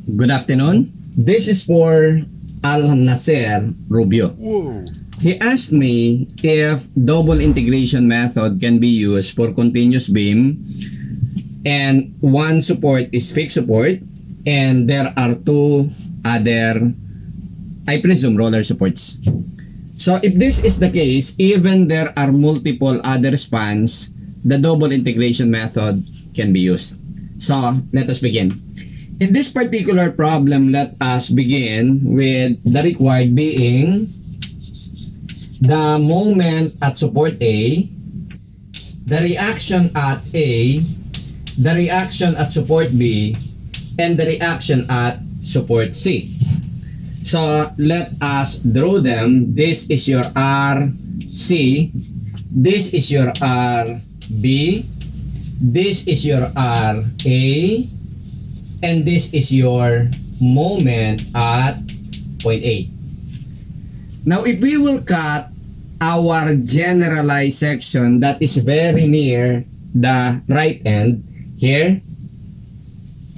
Good afternoon. This is for Al-Nasser Rubio. He asked me if double integration method can be used for continuous beam and one support is fixed support and there are two other, I presume, roller supports. So if this is the case, even there are multiple other spans, the double integration method can be used. So let us begin. In this particular problem, let us begin with the required being the moment at support A, the reaction at A, the reaction at support B, and the reaction at support C. So let us draw them. This is your RC, this is your RB, this is your RA, and this is your moment at point A. Now, if we will cut our generalized section that is very near the right end here,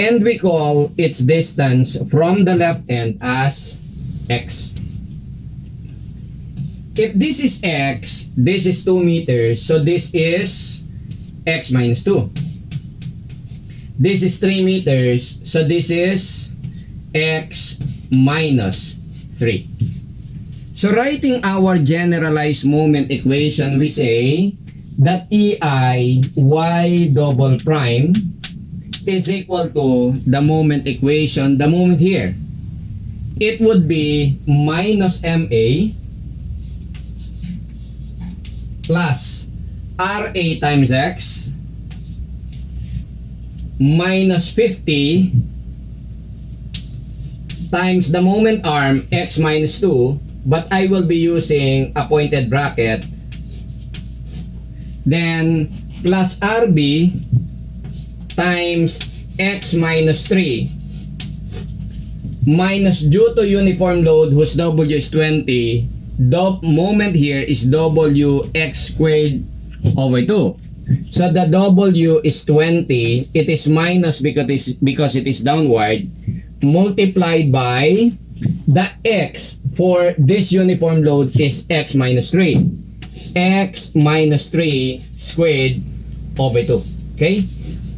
and we call its distance from the left end as X. If this is X, this is 2 meters, so this is X minus 2. This is 3 meters, so this is X minus 3. So writing our generalized moment equation, we say that EI Y double prime is equal to the moment equation, the moment here. It would be minus MA plus RA times X minus 50 times the moment arm X minus 2, but I will be using a pointed bracket, then plus RB times X minus 3 minus due to uniform load whose W is 20, the moment here is W X squared over 2. So the W is 20, it is minus because it is downward, multiplied by the X for this uniform load is X minus 3. X minus 3 squared over 2. Okay?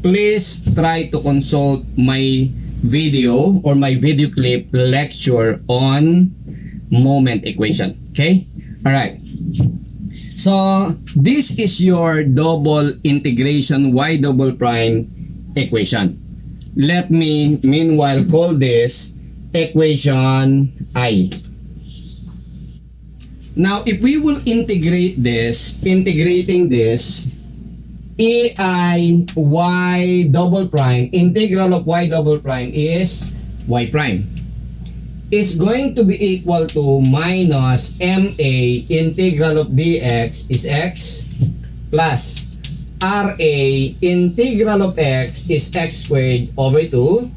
Please try to consult my video or my video clip lecture on moment equation. Okay? Alright. So this is your double integration Y double prime equation. Let me meanwhile call this equation I. Now if we will integrate this, integrating this, EI Y double prime, integral of Y double prime is Y prime, is going to be equal to minus MA integral of dx is X plus RA integral of X is X squared over 2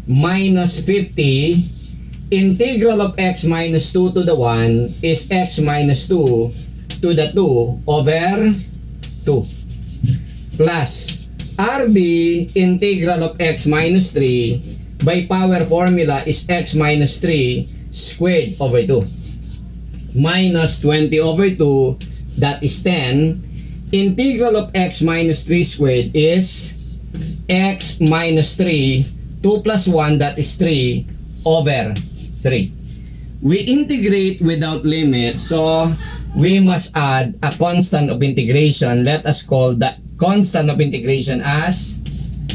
minus 50 integral of X minus 2 to the 1 is X minus 2 to the 2 over 2 plus RB integral of X minus 3 by power formula is X minus 3 squared over 2 minus 20 over 2, that is 10. Integral of X minus 3 squared is X minus 3, 2 plus 1, that is 3 over 3. We integrate without limit, so we must add a constant of integration. Let us call the constant of integration as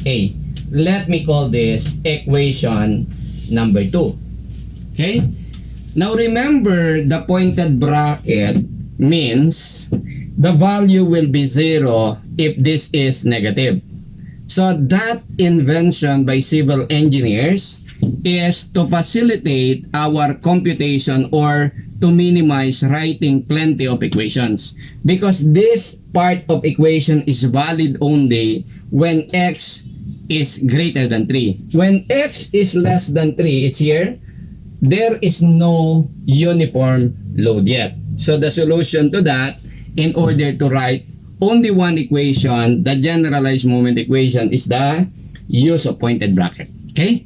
A. Let me call this equation number 2. Okay? Now remember, the pointed bracket means the value will be 0 if this is negative. So that invention by civil engineers is to facilitate our computation or to minimize writing plenty of equations, because this part of equation is valid only when X is greater than 3. When X is less than 3, it's here, there is no uniform load yet. So the solution to that, in order to write only one equation, the generalized moment equation, is the use of pointed bracket. Okay?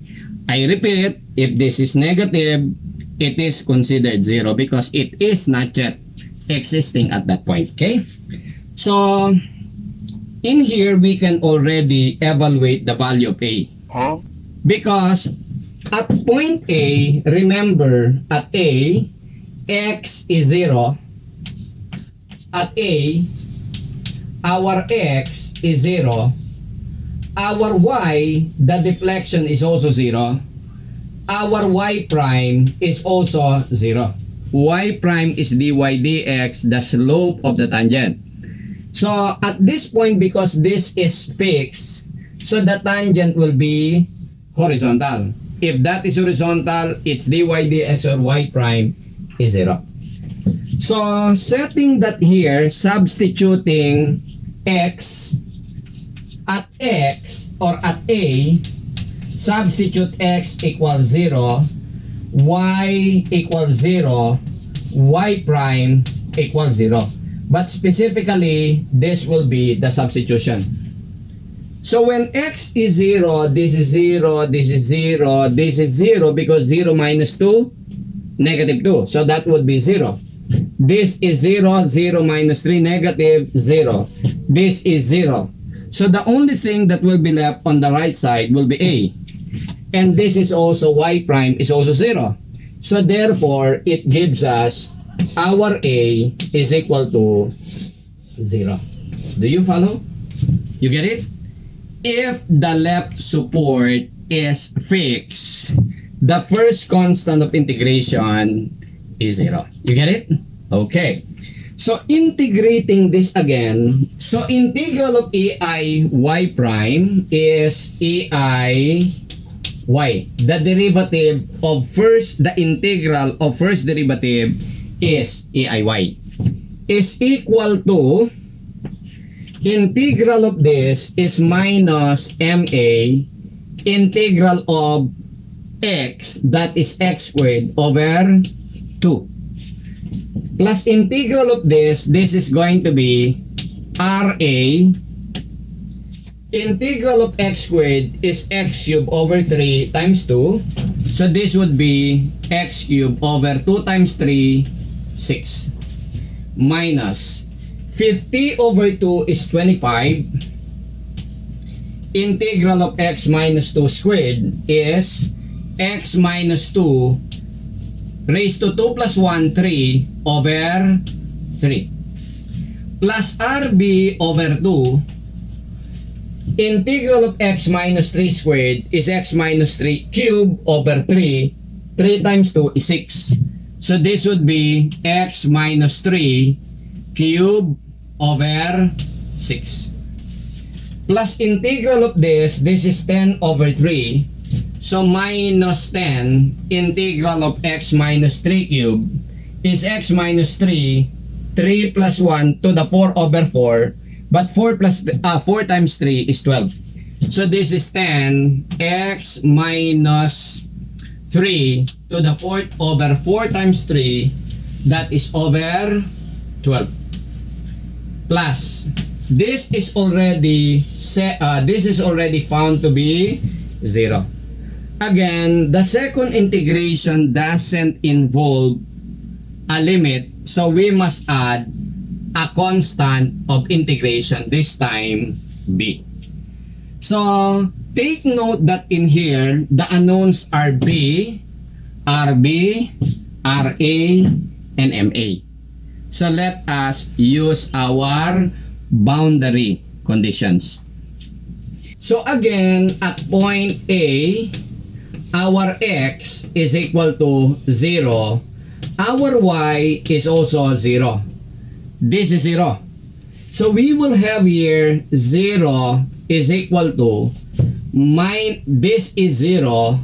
I repeat, if this is negative, it is considered 0 because it is not yet existing at that point. Okay? So, in here, we can already evaluate the value of A. Because at point A, remember, at A, x is 0. At A, our x is 0. Our y, the deflection is also 0. Our y prime is also 0. Y prime is dy dx, the slope of the tangent. So at this point, because this is fixed, so the tangent will be horizontal. If that is horizontal, its dy dx or y prime is 0. So setting that here, substituting x at x or at A, substitute x equals 0, y equals 0, y prime equals 0. But specifically, this will be the substitution. So when x is 0, this is 0, this is 0, this is 0 because 0 minus 2, negative 2. So that would be 0. This is 0, 0 minus 3, negative 0. This is 0. So the only thing that will be left on the right side will be A. And this is also y prime is also 0. So therefore, it gives us our A is equal to 0. Do you follow? You get it? If the left support is fixed, the first constant of integration is 0. You get it? Okay. So integrating this again, so integral of AI y prime is AI y. The derivative of the integral of first derivative is AI y. Is equal to, integral of this is minus MA, integral of x, that is x squared over 2. Plus integral of this is going to be RA, integral of x squared is x cubed over 3 times 2. So this would be x cubed over 2 times 3, 6. Minus 50 over 2 is 25. Integral of x minus 2 squared is x minus 2 raised to 2 plus 1, 3 over 3. Plus RB over 2. Integral of x minus 3 squared is x minus 3 cubed over 3. 3 times 2 is 6. So this would be x minus 3 cubed over 6. Plus integral of this is 10 over 3. So minus 10, integral of x minus 3 cubed is x minus 3, 3 plus 1 to the 4 over 4. But 4 times 3 is 12. So this is 10 x minus 3 to the 4th over 4 times 3. That is over 12. Plus, this is already found to be 0. Again, the second integration doesn't involve a limit, so we must add a constant of integration, this time b. So take note that in here the unknowns are b, rb, ra, and ma. So let us use our boundary conditions. So again, at point A, our x is equal to 0. Our y is also 0. This is 0. So we will have here 0 is equal to this is 0.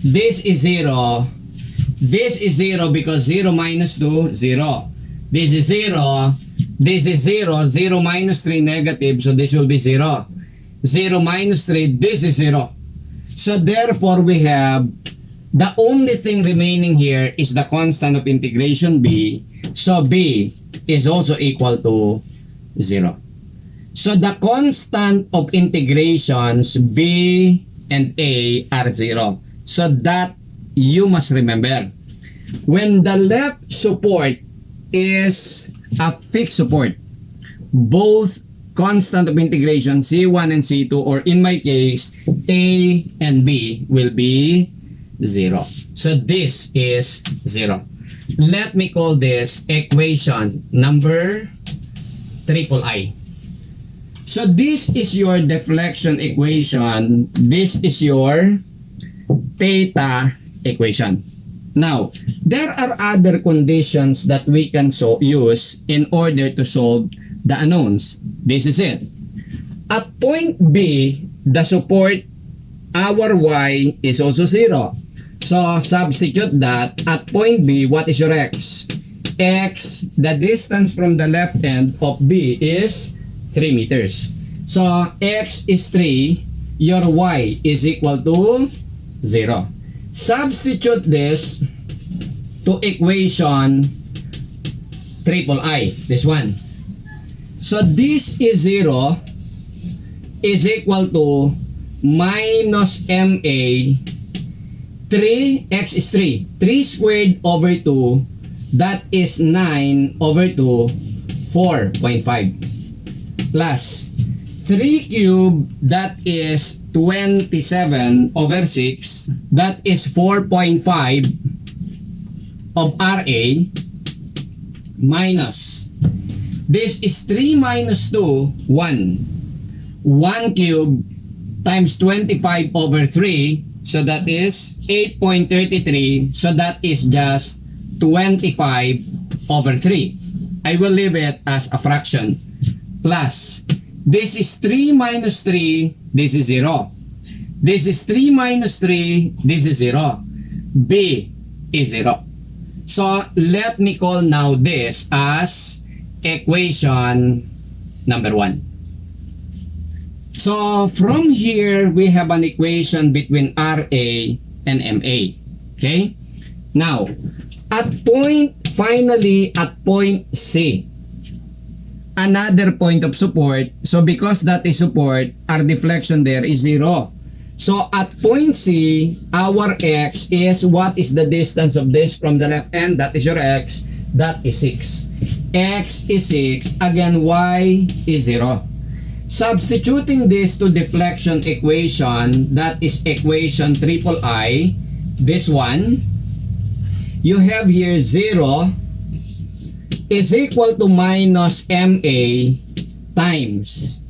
This is 0. This is 0 because 0 minus 2, 0. This is 0. This is 0. 0 minus 3 negative. So this will be 0. 0 minus 3. This is 0. So therefore we have the only thing remaining here is the constant of integration b. So b is also equal to 0. So the constant of integrations b and a are 0. So that you must remember. When the left support is a fixed support, both constant of integration C1 and C2, or in my case, A and B will be 0. So this is 0. Let me call this equation number 𝘃𝑖. So this is your deflection equation. This is your theta equation. Now, there are other conditions that we can use in order to solve the unknowns. This is it. At point B, the support, our y is also 0. So, substitute that. At point B, what is your x? X, the distance from the left end of B is 3 meters. So, x is 3, your y is equal to 0. Substitute this to equation 𝘃𝑖, this one. So this is 0 is equal to minus MA, 3, x is 3. 3 squared over 2, that is 9 over 2, 4.5. Plus 3 cubed, that is 27 over 6, that is 4.5 of RA, minus, this is 3 minus 2, 1. 1 cubed times 25 over 3, so that is 8.33, so that is just 25 over 3. I will leave it as a fraction. Plus, this is 3 minus 3, this is 0. This is 3 minus 3, this is 0. B is 0. So, let me call now this as equation number 1. So, from here, we have an equation between RA and MA. Okay? Now, finally, at point C, another point of support. So because that is support, our deflection there is 0. So at point C, our x is, what is the distance of this from the left end? That is your x. That is 6. X is 6. Again, y is 0. Substituting this to deflection equation, that is equation 𝘃𝑖, this one, you have here 0 is equal to minus MA times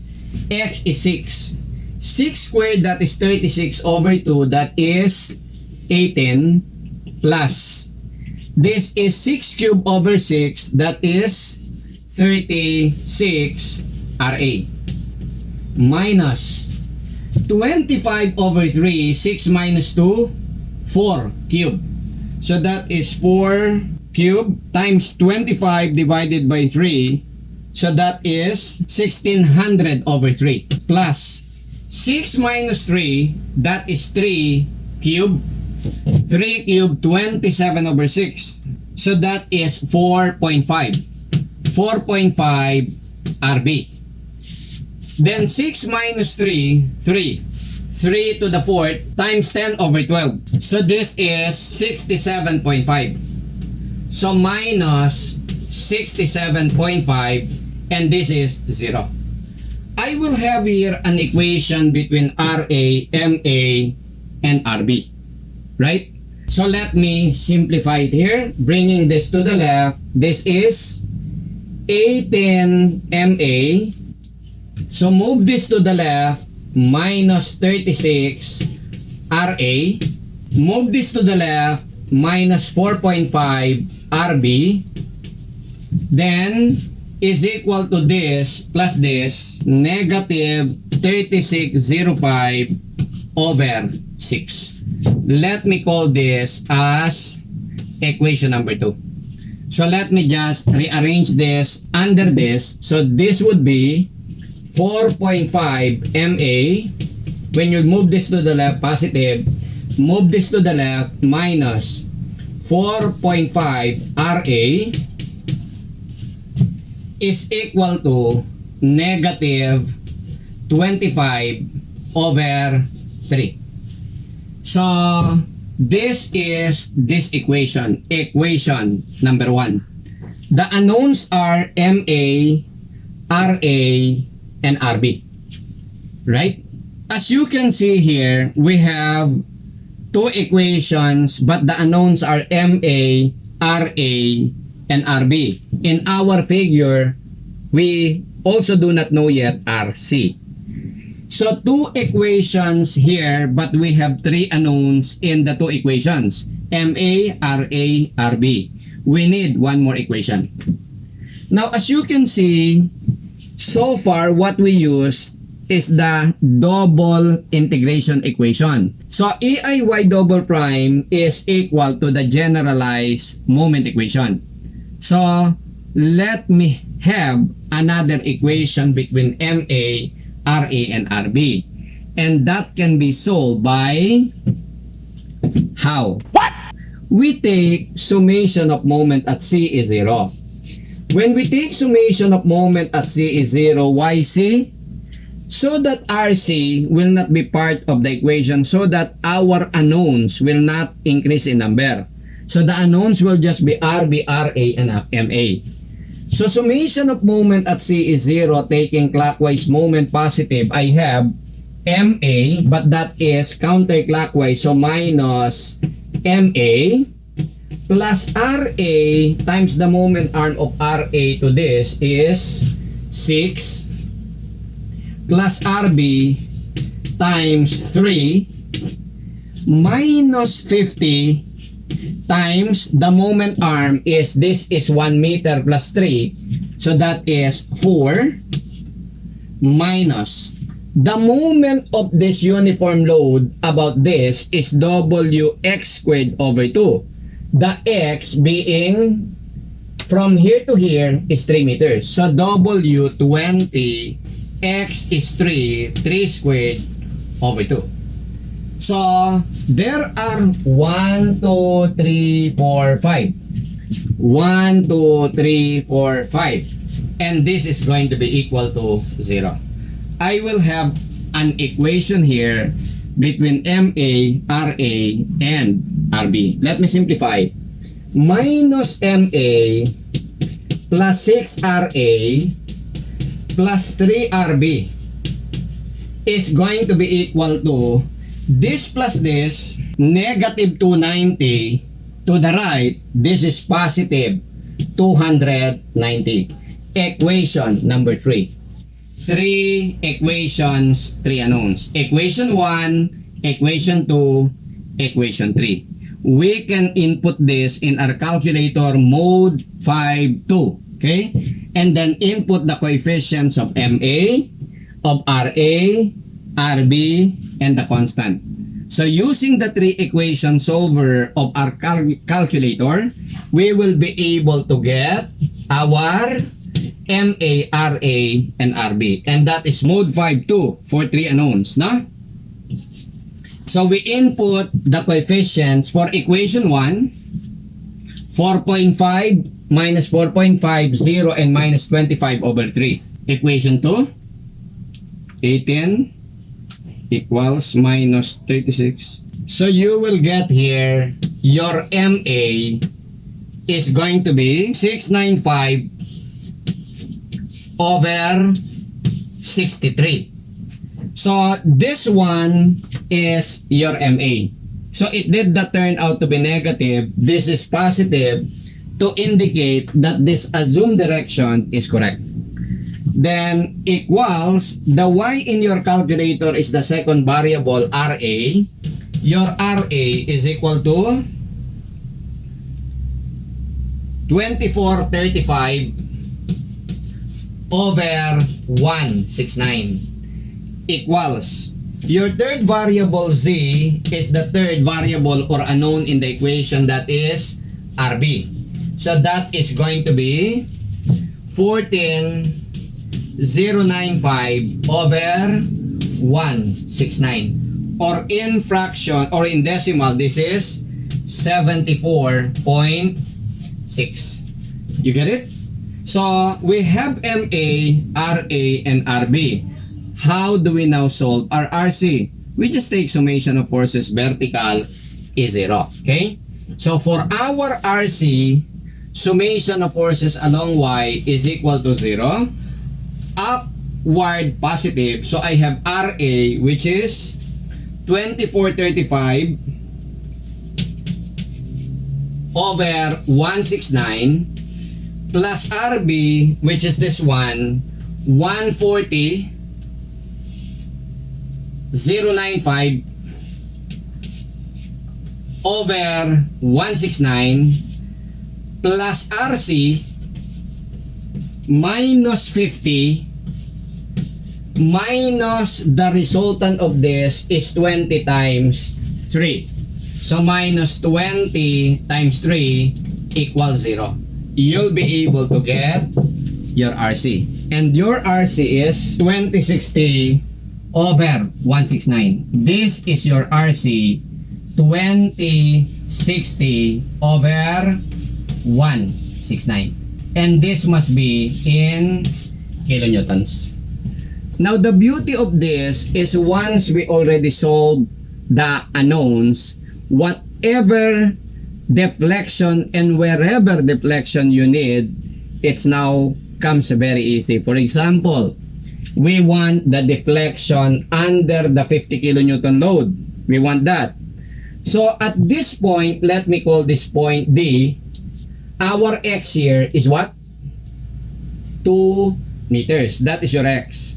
x is 6. 6 squared, that is 36 over 2, that is 18, plus this is 6 cubed over 6, that is 36 RA, minus 25 over 3, 6 minus 2, 4 cubed. So that is 4 cubed times 25 divided by 3. So that is 1600 over 3. Plus 6 minus 3, that is 3 cubed. 3 cubed, 27 over 6. So that is 4.5. 4.5 RB. Then 6 minus 3, 3. 3 to the 4th times 10 over 12. So this is 67.5. So minus 67.5, and this is 0. I will have here an equation between RA, MA, and RB. Right? So let me simplify it here. Bringing this to the left, this is 18 MA. So move this to the left, minus 36 RA. Move this to the left, minus 4.5 RB. Then is equal to this plus this, negative 3605 over 6. Let me call this as equation number 2. So let me just rearrange this under this. So this would be 4.5 MA. When you move this to the left, positive. Move this to the left, minus 4.5 RA is equal to negative 25 over 3. So, this is this equation. Equation number 1. The unknowns are MA, RA, and RB. Right? As you can see here, we have two equations, but the unknowns are MA, RA, and RB. In our figure, we also do not know yet RC. So two equations here, but we have three unknowns in the two equations. MA, RA, RB. We need one more equation. Now, as you can see, so far what we use is the double integration equation. So EIY double prime is equal to the generalized moment equation. So let me have another equation between MA, RA, and RB. And that can be solved by how? What? We take summation of moment at C is 0. When we take summation of moment at C is 0, why C? So that RC will not be part of the equation, so that our unknowns will not increase in number. So the unknowns will just be RB, RA, and MA. So summation of moment at C is 0, taking clockwise moment positive. I have MA, but that is counterclockwise, so minus MA plus RA times the moment arm of RA to this is 6 plus RB times 3 minus 50 times the moment arm is, this is 1 meter plus 3, so that is 4 minus the moment of this uniform load about this is WX squared over 2. The X being from here to here is 3 meters. So W20, X is 3 squared over 2. So there are 1, 2, 3, 4, 5. 1, 2, 3, 4, 5. And this is going to be equal to 0. I will have an equation here between MA, RA, and RB. Let me simplify. Minus MA plus 6RA plus 3RB is going to be equal to this plus this, negative 290. To the right, this is positive 290. Equation number 3. 3 equations, 3 unknowns. Equation 1, equation 2, equation 3. We can input this in our calculator mode 5-2. Okay? And then input the coefficients of MA, of RA, RB, and the constant. So using the 3 equation solver of our calculator, we will be able to get our MA, RA, and RB. And that is mode 5-2 for 3 unknowns, no? So we input the coefficients for equation 1, 4.5 minus 4.5, 0, and minus 25 over 3. Equation 2, 18 equals minus 36. So you will get here, your MA is going to be 695 over 63. So this one is your MA. So it did not turn out to be negative. This is positive to indicate that this assumed direction is correct. Then equals, the y in your calculator is the second variable RA. Your RA is equal to 2435 over 169 equals, your third variable Z is the third variable or unknown in the equation, that is RB. So that is going to be 14,095 over 169, or in fraction or in decimal, this is 74.6. You get it? So we have MA, RA, and RB. How do we now solve our RC? we just take summation of forces vertical is 0. Okay? So for our RC, summation of forces along Y is equal to 0. Upward positive. So I have RA, which is 2435 over 169 plus RB, which is this one, 140 095 over 169 plus RC minus 50 minus the resultant of this is 20 times 3. So minus 20 times 3 equals 0. You'll be able to get your RC. And your RC is 2060 over 169. This is your RC, 2060 over 169. And this must be in kilonewtons. Now the beauty of this is once we already solved the unknowns, whatever deflection and wherever deflection you need, it's now comes very easy. For example, we want the deflection under the 50 kilonewton load. We want that. So at this point, let me call this point D. Our X here is what? 2 meters. That is your X.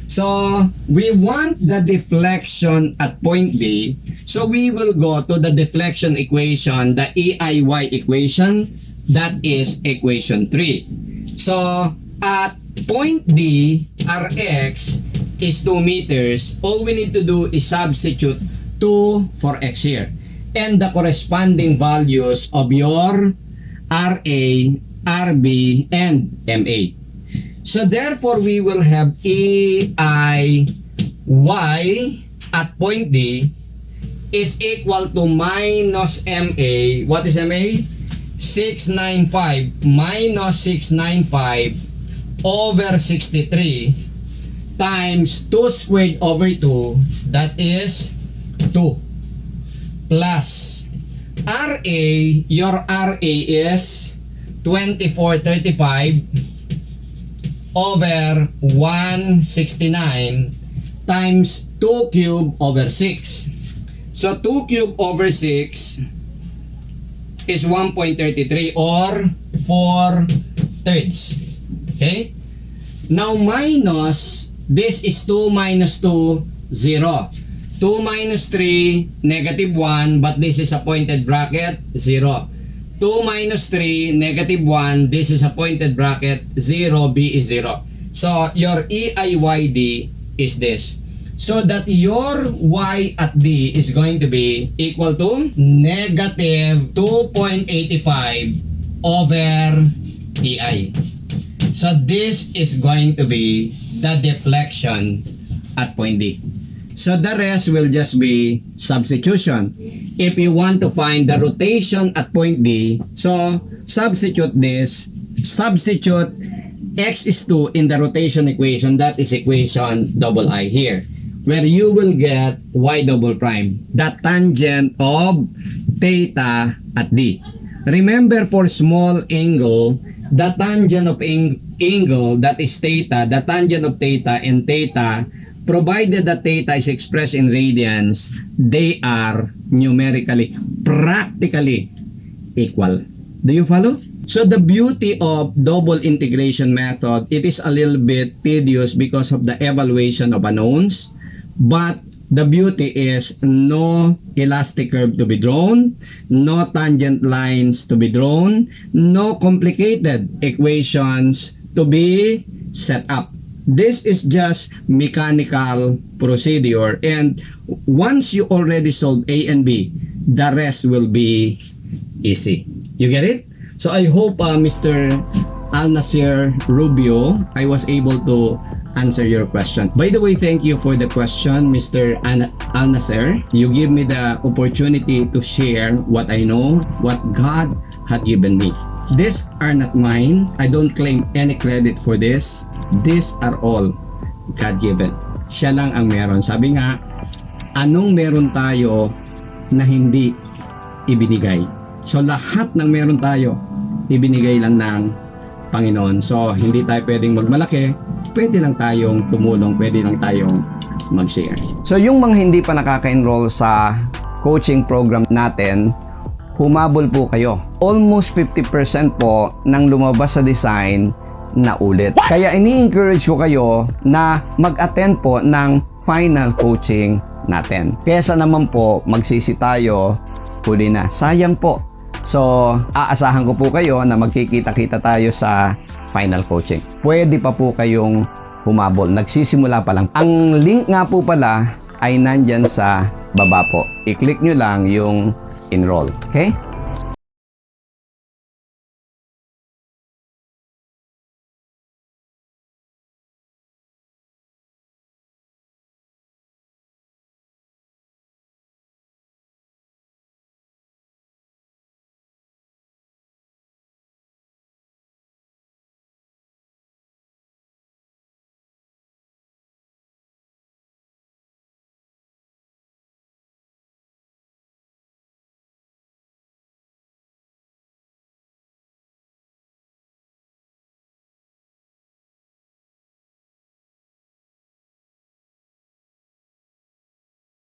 So we want the deflection at point D. So we will go to the deflection equation, the EIY equation. That is equation 3. So at point D, our X is 2 meters. All we need to do is substitute 2 for X here. And the corresponding values of your RA, RB, and MA. So therefore, we will have EIY at point D is equal to minus MA. What is MA? 695 minus 695 over 63 times 2 squared over 2, that is 2, plus RA, your RA is 2435 over 169 times 2 cube over 6. So 2 cube over 6 is 1.33 or 4/3. Okay? Now minus, this is 2 minus 2, 0. 2 minus 3, negative 1, but this is a pointed bracket, 0. 2 minus 3, negative 1, this is a pointed bracket, 0, B is 0. So your EIYD is this. So that your Y at D is going to be equal to negative 2.85 over EI. So this is going to be the deflection at point D. So the rest will just be substitution. If you want to find the rotation at point D, so substitute this, substitute X is 2 in the rotation equation, that is equation double I here, where you will get Y double prime, the tangent of theta at D. Remember, for small angle, the tangent of angle, that is theta, the tangent of theta and theta, provided that theta is expressed in radians, they are numerically, practically equal. Do you follow? So the beauty of double integration method, it is a little bit tedious because of the evaluation of unknowns, but the beauty is no elastic curve to be drawn, no tangent lines to be drawn, no complicated equations to be set up. This is just mechanical procedure, and once you already solve A and B, the rest will be easy. You get it? So I hope Mr. Al-Nasir Rubio, I was able to answer your question. By the way, thank you for the question, Mr. Al-Nasir. You give me the opportunity to share what I know, what God had given me. These are not mine. I don't claim any credit for this. These are all God-given. Siya lang ang meron. Sabi nga, anong meron tayo na hindi ibinigay. So lahat ng meron tayo, ibinigay lang ng Panginoon. So hindi tayo pwedeng magmalaki, pwede lang tayong tumulong, pwede lang tayong mag-share. So yung mga hindi pa nakaka-enroll sa coaching program natin, humabol po kayo. Almost 50% po ng lumabas sa design na ulit. Kaya ini-encourage ko kayo na mag-attend po ng final coaching natin. Kesa naman po magsisi tayo, huli na. Sayang po. So, aasahan ko po kayo na magkikita-kita tayo sa final coaching. Pwede pa po kayong humabol. Nagsisimula pa lang. Ang link nga po pala ay nandyan sa baba po. I-click nyo lang yung enroll. Okay?